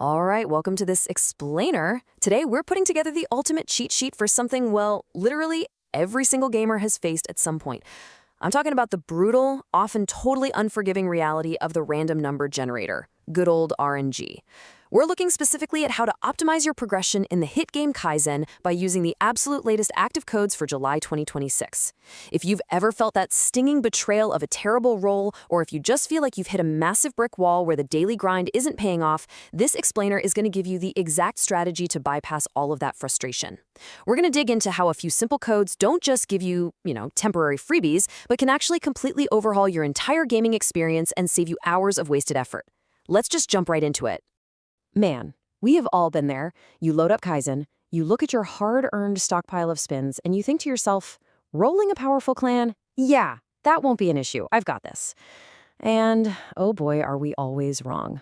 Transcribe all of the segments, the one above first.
All right, welcome to this explainer. Today, we're putting together the ultimate cheat sheet for something, well, literally every single gamer has faced at some point. I'm talking about the brutal, often totally unforgiving reality of the random number generator, good old RNG. We're looking specifically at how to optimize your progression in the hit game Kaizen by using the absolute latest active codes for July 2026. If you've ever felt that stinging betrayal of a terrible roll, or if you just feel like you've hit a massive brick wall where the daily grind isn't paying off, this explainer is going to give you the exact strategy to bypass all of that frustration. We're going to dig into how a few simple codes don't just give you, temporary freebies, but can actually completely overhaul your entire gaming experience and save you hours of wasted effort. Let's just jump right into it. Man, we have all been there. You load up Kaizen, you look at your hard-earned stockpile of spins, and you think to yourself, rolling a powerful clan? Yeah, that won't be an issue. I've got this. And, oh boy, are we always wrong.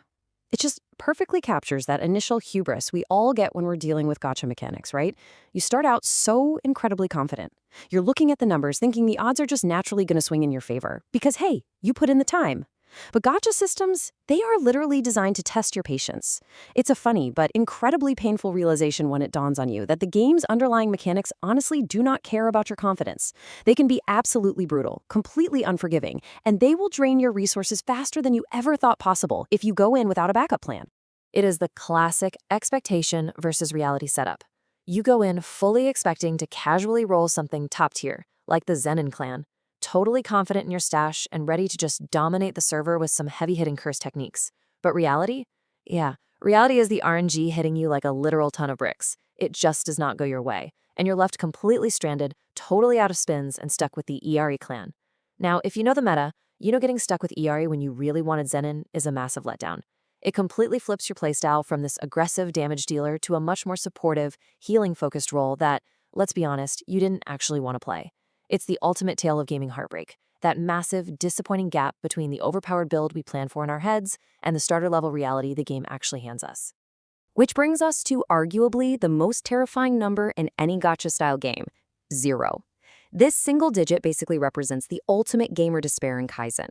It just perfectly captures that initial hubris we all get when we're dealing with gacha mechanics, right? You start out so incredibly confident. You're looking at the numbers thinking the odds are just naturally going to swing in your favor because, hey, you put in the time. But gacha systems, they are literally designed to test your patience. It's a funny but incredibly painful realization when it dawns on you that the game's underlying mechanics honestly do not care about your confidence. They can be absolutely brutal, completely unforgiving, and they will drain your resources faster than you ever thought possible if you go in without a backup plan. It is the classic expectation versus reality setup. You go in fully expecting to casually roll something top tier, like the Zenin clan, totally confident in your stash and ready to just dominate the server with some heavy-hitting curse techniques. But reality? Yeah, reality is the RNG hitting you like a literal ton of bricks. It just does not go your way, and you're left completely stranded, totally out of spins, and stuck with the ERE clan. Now, if you know the meta, you know getting stuck with ERE when you really wanted Zenin is a massive letdown. It completely flips your playstyle from this aggressive damage dealer to a much more supportive, healing-focused role that, let's be honest, you didn't actually want to play. It's the ultimate tale of gaming heartbreak, that massive, disappointing gap between the overpowered build we plan for in our heads and the starter-level reality the game actually hands us. Which brings us to arguably the most terrifying number in any gacha-style game, 0. This single digit basically represents the ultimate gamer despair in Kaizen.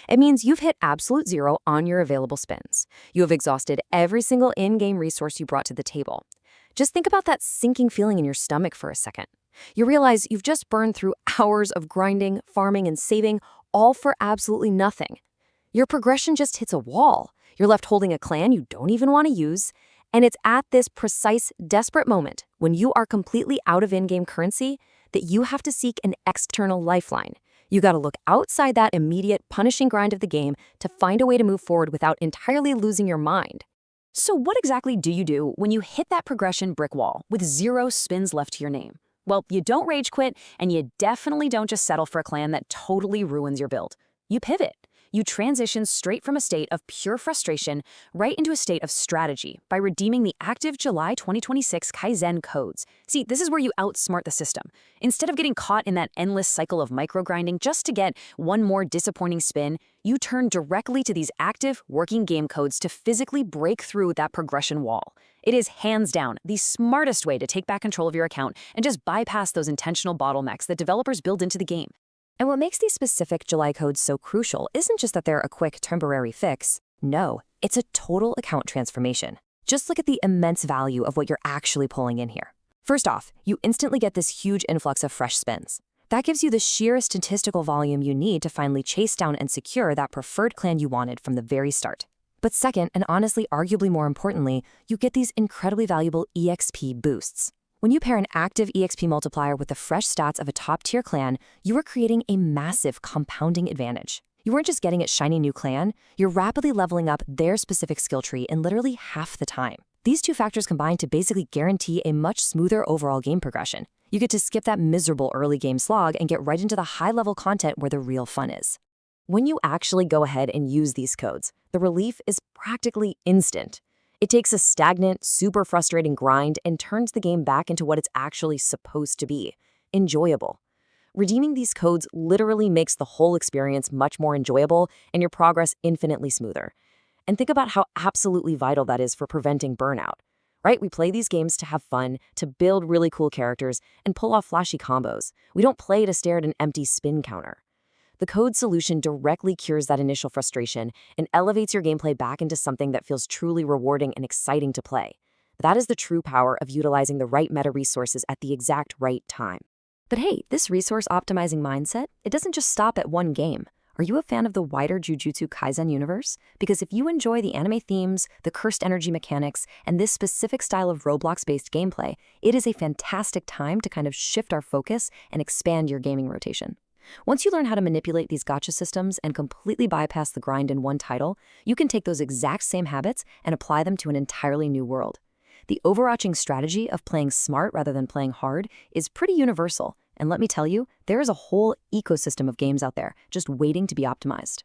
It means you've hit absolute 0 on your available spins. You have exhausted every single in-game resource you brought to the table. Just think about that sinking feeling in your stomach for a second. You realize you've just burned through hours of grinding, farming, and saving, all for absolutely nothing. Your progression just hits a wall. You're left holding a clan you don't even want to use, and it's at this precise, desperate moment, when you are completely out of in-game currency, that you have to seek an external lifeline. You gotta look outside that immediate, punishing grind of the game to find a way to move forward without entirely losing your mind. So what exactly do you do when you hit that progression brick wall with 0 spins left to your name? Well, you don't rage quit, and you definitely don't just settle for a clan that totally ruins your build. You pivot. You transition straight from a state of pure frustration right into a state of strategy by redeeming the active July 2026 Kaizen codes. See, this is where you outsmart the system. Instead of getting caught in that endless cycle of microgrinding just to get one more disappointing spin, you turn directly to these active, working game codes to physically break through that progression wall. It is hands down the smartest way to take back control of your account and just bypass those intentional bottlenecks that developers build into the game. And what makes these specific July codes so crucial isn't just that they're a quick temporary fix. No, it's a total account transformation. Just look at the immense value of what you're actually pulling in here. First off, you instantly get this huge influx of fresh spins. That gives you the sheer statistical volume you need to finally chase down and secure that preferred clan you wanted from the very start. But second, and honestly arguably more importantly, you get these incredibly valuable EXP boosts. When you pair an active EXP multiplier with the fresh stats of a top-tier clan, you are creating a massive compounding advantage. You weren't just getting a shiny new clan, you're rapidly leveling up their specific skill tree in literally half the time. These two factors combine to basically guarantee a much smoother overall game progression. You get to skip that miserable early game slog and get right into the high-level content where the real fun is. When you actually go ahead and use these codes, the relief is practically instant. It takes a stagnant, super frustrating grind and turns the game back into what it's actually supposed to be, enjoyable. Redeeming these codes literally makes the whole experience much more enjoyable and your progress infinitely smoother. And think about how absolutely vital that is for preventing burnout, right? We play these games to have fun, to build really cool characters, and pull off flashy combos. We don't play to stare at an empty spin counter. The code solution directly cures that initial frustration and elevates your gameplay back into something that feels truly rewarding and exciting to play. That is the true power of utilizing the right meta resources at the exact right time. But hey, this resource optimizing mindset, it doesn't just stop at one game. Are you a fan of the wider Jujutsu Kaisen universe? Because if you enjoy the anime themes, the cursed energy mechanics, and this specific style of Roblox-based gameplay, it is a fantastic time to kind of shift our focus and expand your gaming rotation. Once you learn how to manipulate these gacha systems and completely bypass the grind in one title, you can take those exact same habits and apply them to an entirely new world. The overarching strategy of playing smart rather than playing hard is pretty universal, and let me tell you, there is a whole ecosystem of games out there just waiting to be optimized.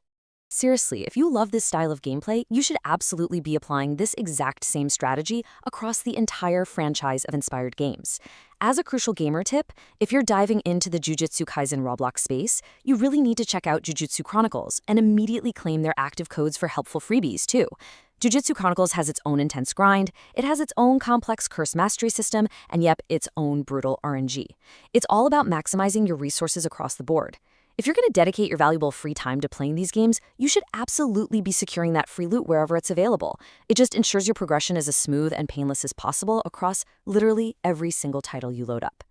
Seriously, if you love this style of gameplay, you should absolutely be applying this exact same strategy across the entire franchise of inspired games. As a crucial gamer tip, if you're diving into the Jujutsu Kaisen Roblox space, you really need to check out Jujutsu Chronicles and immediately claim their active codes for helpful freebies, too. Jujutsu Chronicles has its own intense grind, it has its own complex curse mastery system, and yep, its own brutal RNG. It's all about maximizing your resources across the board. If you're going to dedicate your valuable free time to playing these games, you should absolutely be securing that free loot wherever it's available. It just ensures your progression is as smooth and painless as possible across literally every single title you load up.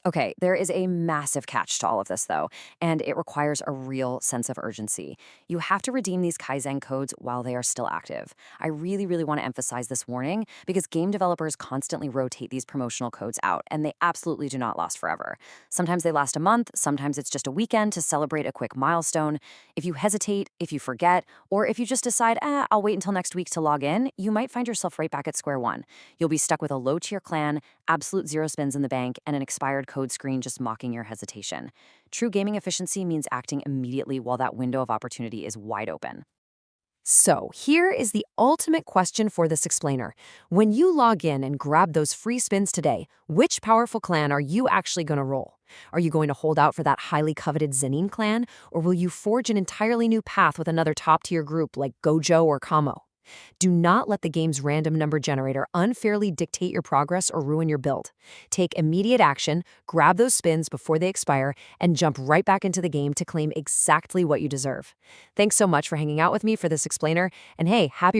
Okay, there is a massive catch to all of this, though, and it requires a real sense of urgency. You have to redeem these Kaizen codes while they are still active. I really want to emphasize this warning because game developers constantly rotate these promotional codes out, and they absolutely do not last forever. Sometimes they last a month, sometimes it's just a weekend to celebrate a quick milestone. If you hesitate, if you forget, or if you just decide, I'll wait until next week to log in, you might find yourself right back at square one. You'll be stuck with a low-tier clan, absolute zero spins in the bank, and an expired code screen just mocking your hesitation. True gaming efficiency means acting immediately while that window of opportunity is wide open. So, here is the ultimate question for this explainer. When you log in and grab those free spins today, which powerful clan are you actually going to roll? Are you going to hold out for that highly coveted Zenin clan, or will you forge an entirely new path with another top-tier group like Gojo or Kamo? Do not let the game's random number generator unfairly dictate your progress or ruin your build. Take immediate action, grab those spins before they expire, and jump right back into the game to claim exactly what you deserve. Thanks so much for hanging out with me for this explainer, and hey, happy